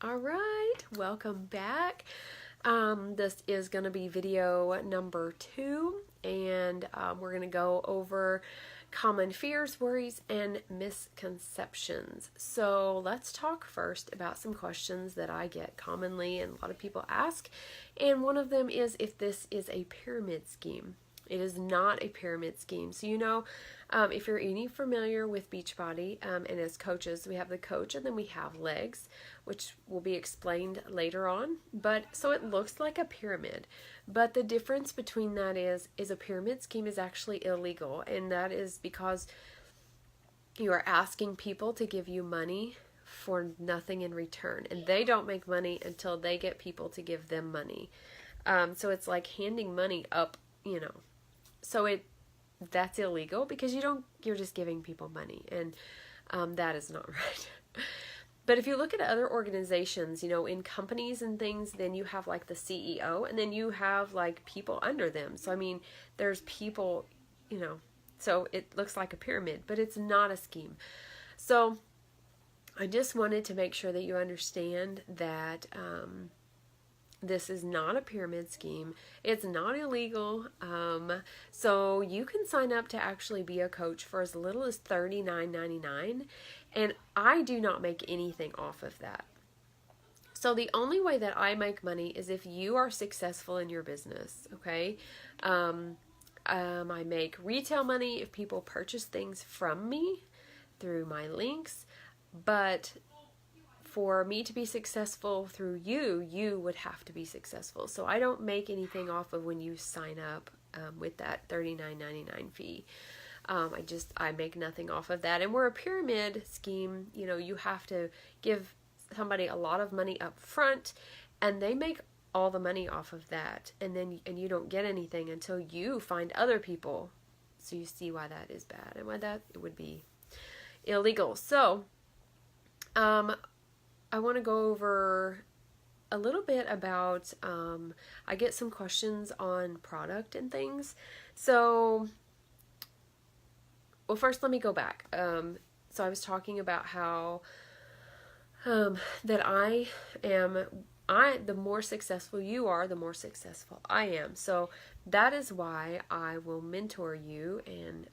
All right, welcome back. This is going to be video number 2, and we're going to go over common fears, worries, and misconceptions. So let's talk first about some questions that I get commonly and a lot of people ask. And one of them is if this is a pyramid scheme. It is not a pyramid scheme. So, if you're any familiar with Beachbody, and as coaches, we have the coach and then we have legs, which will be explained later on. But so it looks like a pyramid. But the difference between that is a pyramid scheme is actually illegal. And that is because you are asking people to give you money for nothing in return. And they don't make money until they get people to give them money. So it's like handing money up, So that's illegal because you're just giving people money, and that is not right. But if you look at other organizations, in companies and things, then you have like the CEO, and then you have like people under them. So there's people, so it looks like a pyramid, but it's not a scheme. So I just wanted to make sure that you understand that this is not a pyramid scheme. It's not illegal. So you can sign up to actually be a coach for as little as $39.99. And I do not make anything off of that. So the only way that I make money is if you are successful in your business. Okay. I make retail money if people purchase things from me through my links. But for me to be successful through you would have to be successful. So I don't make anything off of when you sign up with that $39.99 fee. I make nothing off of that. And we're a pyramid scheme. You have to give somebody a lot of money up front, and they make all the money off of that. And you don't get anything until you find other people. So you see why that is bad and why that it would be illegal. So, I want to go over a little bit about, I get some questions on product and things. So, well, first let me go back. So I was talking about how that the more successful you are, the more successful I am. So that is why I will mentor you and,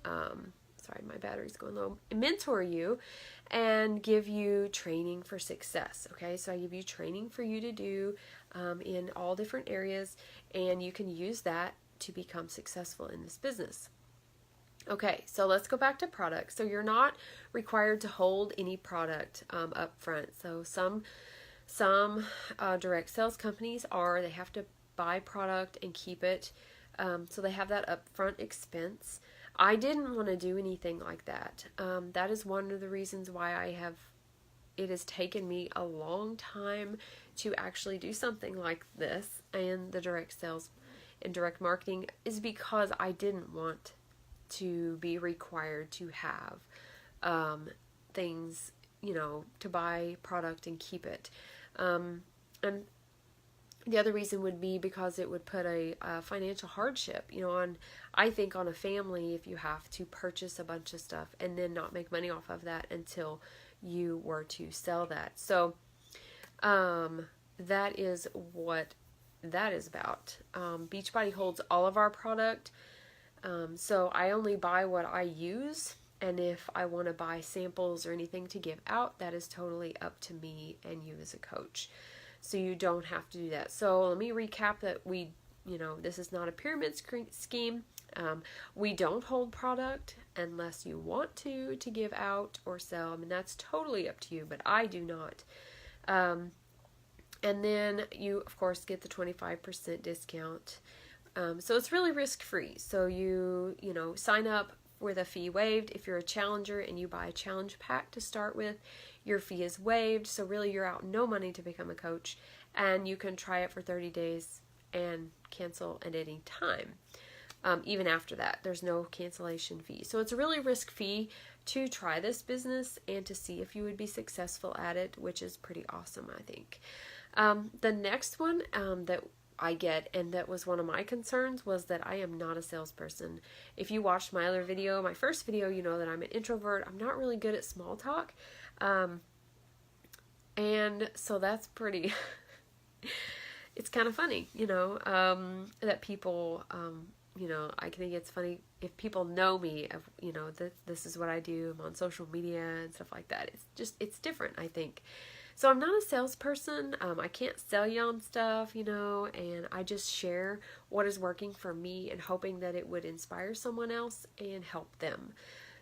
sorry, my battery's going low. Mentor you and give you training for success. Okay, so I give you training for you to do in all different areas, and you can use that to become successful in this business. Okay, so let's go back to products. So you're not required to hold any product up front. So some direct sales companies they have to buy product and keep it. So they have that upfront expense. I didn't want to do anything like that. That is one of the reasons why it has taken me a long time to actually do something like this and the direct sales and direct marketing is because I didn't want to be required to have things, to buy product and keep it. And the other reason would be because it would put a financial hardship, I think on a family if you have to purchase a bunch of stuff and then not make money off of that until you were to sell that. So that is what that is about. Beachbody holds all of our product. So I only buy what I use. And if I want to buy samples or anything to give out, that is totally up to me and you as a coach. So you don't have to do that. So let me recap that this is not a pyramid scheme. We don't hold product unless you want to give out or sell. That's totally up to you, but I do not. And then you, of course, get the 25% discount. So it's really risk-free. So you sign up with a fee waived. If you're a challenger and you buy a challenge pack to start with, your fee is waived. So really you're out no money to become a coach, and you can try it for 30 days and cancel at any time. Even after that, there's no cancellation fee. So it's a really risk-free to try this business and to see if you would be successful at it, which is pretty awesome, I think. The next one that I get, and that was one of my concerns, was that I am not a salesperson. If you watched my other video, my first video, you know that I'm an introvert. I'm not really good at small talk. And so that's pretty, it's kind of funny, that people, I think it's funny if people know me, of, that this is what I do. I'm on social media and stuff like that. It's different, I think. So I'm not a salesperson. I can't sell you on stuff, and I just share what is working for me and hoping that it would inspire someone else and help them.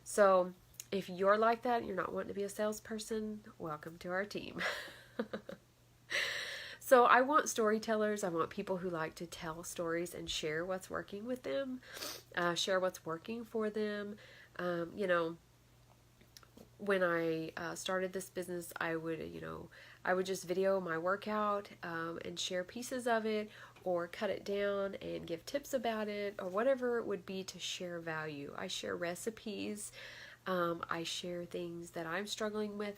So if you're like that, you're not wanting to be a salesperson, welcome to our team. So I want storytellers. I want people who like to tell stories and share what's working with them, share what's working for them. When I started this business, I would just video my workout and share pieces of it, or cut it down and give tips about it, or whatever it would be to share value. I share recipes. I share things that I'm struggling with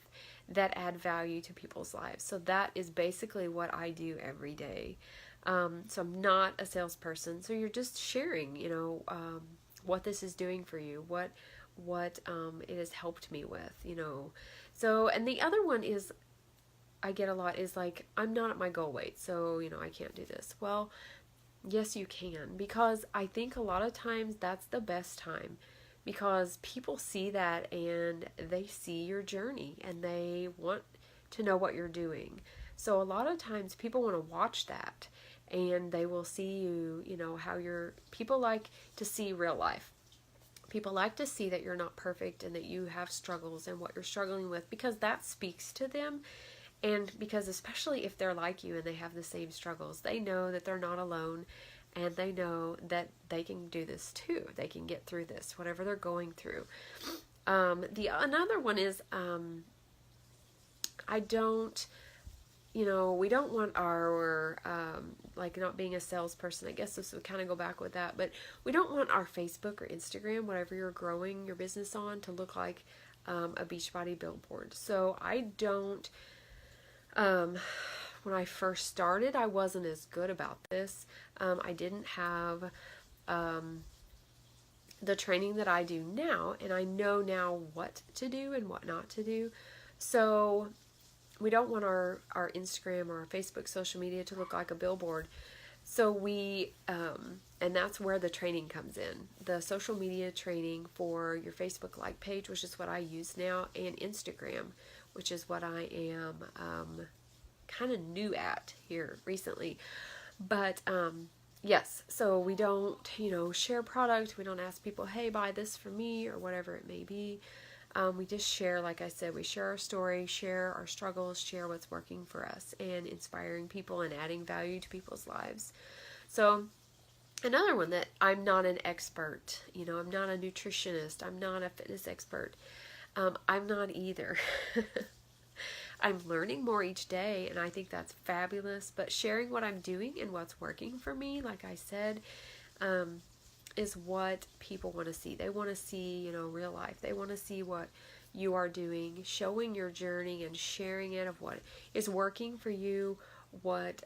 that add value to people's lives. So that is basically what I do every day. So I'm not a salesperson. So you're just sharing, what this is doing for you, what it has helped me with, So, and the other one is, I get a lot, is like, I'm not at my goal weight, so, I can't do this. Well, yes, you can, because I think a lot of times that's the best time, because people see that and they see your journey and they want to know what you're doing. So a lot of times people want to watch that, and they will see you, how people like to see real life. People like to see that you're not perfect and that you have struggles and what you're struggling with, because that speaks to them. And because especially if they're like you and they have the same struggles, they know that they're not alone, and they know that they can do this too. They can get through this, whatever they're going through. Another one is, we don't want our, like, not being a salesperson. I guess this would kind of go back with that, but we don't want our Facebook or Instagram, whatever you're growing your business on, to look like a Beachbody billboard. So I don't, when I first started, I wasn't as good about this. I didn't have the training that I do now, and I know now what to do and what not to do. So we don't want our Instagram or our Facebook social media to look like a billboard. So we, and that's where the training comes in. The social media training for your Facebook like page, which is what I use now, and Instagram, which is what I am kind of new at here recently. But yes, so we don't, share product. We don't ask people, hey, buy this for me, or whatever it may be. We just share, like I said, we share our story, share our struggles, share what's working for us, and inspiring people and adding value to people's lives. So another one, that I'm not an expert, I'm not a nutritionist, I'm not a fitness expert. I'm not either. I'm learning more each day, and I think that's fabulous. But sharing what I'm doing and what's working for me, like I said, is what people want to see. They want to see, real life. They want to see what you are doing, showing your journey and sharing it, of what is working for you, what,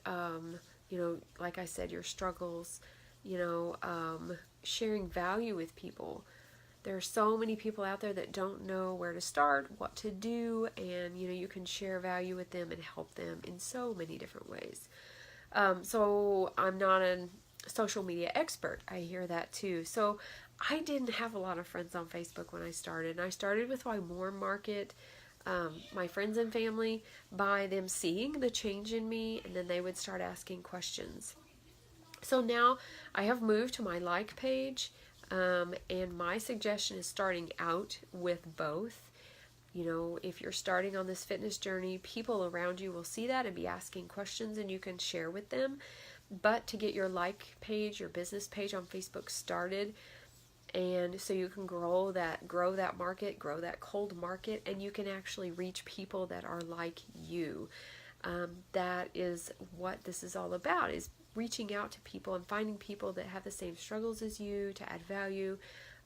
like I said, your struggles, sharing value with people. There are so many people out there that don't know where to start, what to do, and, you can share value with them and help them in so many different ways. So I'm not a social media expert. I hear that too. So I didn't have a lot of friends on Facebook when I started. And I started with my warm market, my friends and family, by them seeing the change in me, and then they would start asking questions. So now I have moved to my like page, and my suggestion is starting out with both. If you're starting on this fitness journey, people around you will see that and be asking questions, and you can share with them. But to get your like page, your business page on Facebook started, and so you can grow that market, grow that cold market, and you can actually reach people that are like you. That is what this is all about, is reaching out to people and finding people that have the same struggles as you to add value.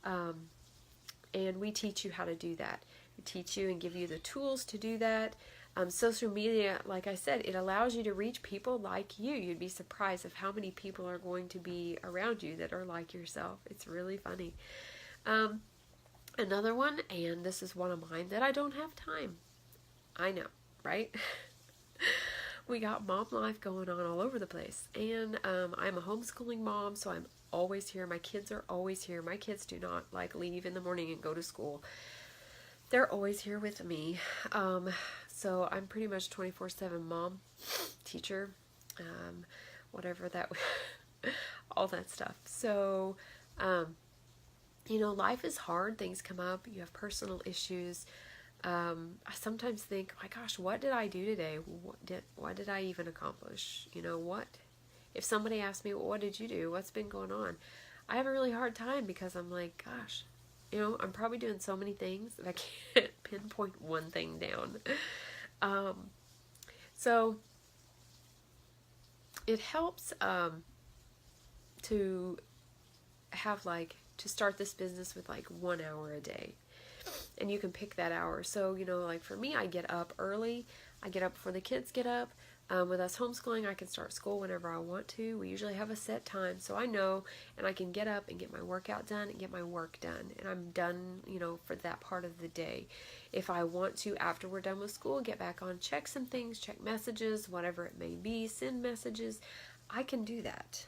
And we teach you how to do that. We teach you and give you the tools to do that. Social media, like I said, it allows you to reach people like you. You'd be surprised of how many people are going to be around you that are like yourself. It's really funny. Another one, and this is one of mine, that I don't have time. I know, right? we got mom life going on all over the place. And I'm a homeschooling mom, so I'm always here. My kids are always here. My kids do not like leave in the morning and go to school. They're always here with me. So I'm pretty much 24/7 mom, teacher, whatever that, all that stuff. So, you know, life is hard. Things come up. You have personal issues. I sometimes think, my gosh, what did I do today? What did I even accomplish? You know, what? If somebody asks me, well, what did you do? What's been going on? I have a really hard time because I'm like, gosh, you know, I'm probably doing so many things that I can't pinpoint one thing down. So it helps to have to start this business with 1 hour a day. And you can pick that hour. So, you know, like for me, I get up early. I get up before the kids get up. With us homeschooling, I can start school whenever I want to. We usually have a set time, so I know, and I can get up and get my workout done and get my work done. And I'm done, you know, for that part of the day. If I want to, after we're done with school, get back on, check some things, check messages, whatever it may be, send messages, I can do that.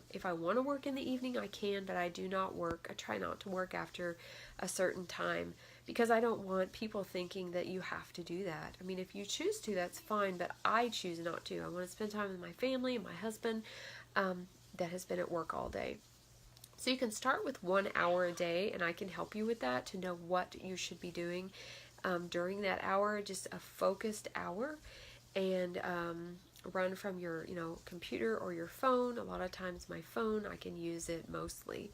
If I want to work in the evening, I can, but I do not work. I try not to work after a certain time because I don't want people thinking that you have to do that. I mean, if you choose to, that's fine, but I choose not to. I want to spend time with my family and my husband that has been at work all day. So you can start with 1 hour a day, and I can help you with that to know what you should be doing during that hour, just a focused hour, and run from your, you know, computer or your phone. A lot of times my phone, I can use it mostly.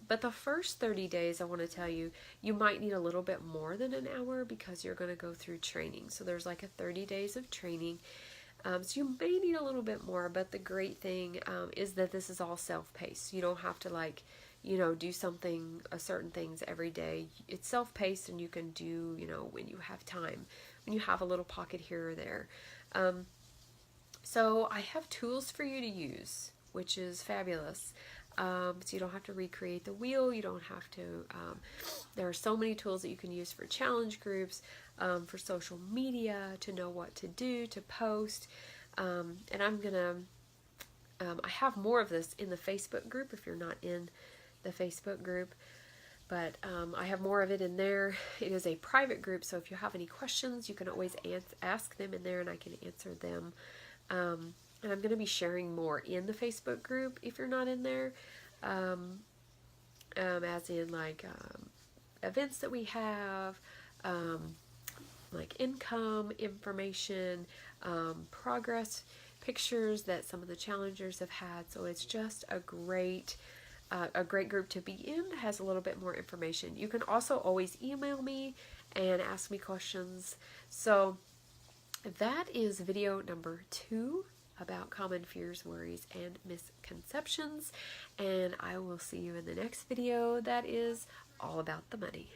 But the first 30 days, I want to tell you, you might need a little bit more than an hour because you're going to go through training. So there's like a 30 days of training. So you may need a little bit more, but the great thing is that this is all self-paced. You don't have to you know, do certain things every day. It's self-paced, and you can do, you know, when you have time, when you have a little pocket here or there. So I have tools for you to use, which is fabulous. So you don't have to recreate the wheel. You don't have to, there are so many tools that you can use for challenge groups, for social media, to know what to do, to post. And I'm going to, I have more of this in the Facebook group if you're not in the Facebook group. But I have more of it in there. It is a private group, so if you have any questions, you can always ask them in there, and I can answer them. And I'm going to be sharing more in the Facebook group if you're not in there, as in events that we have, like income information, progress pictures that some of the challengers have had. So it's just a great group to be in. It has a little bit more information. You can also always email me and ask me questions. So that is video number 2 about common fears, worries, and misconceptions. And I will see you in the next video that is all about the money.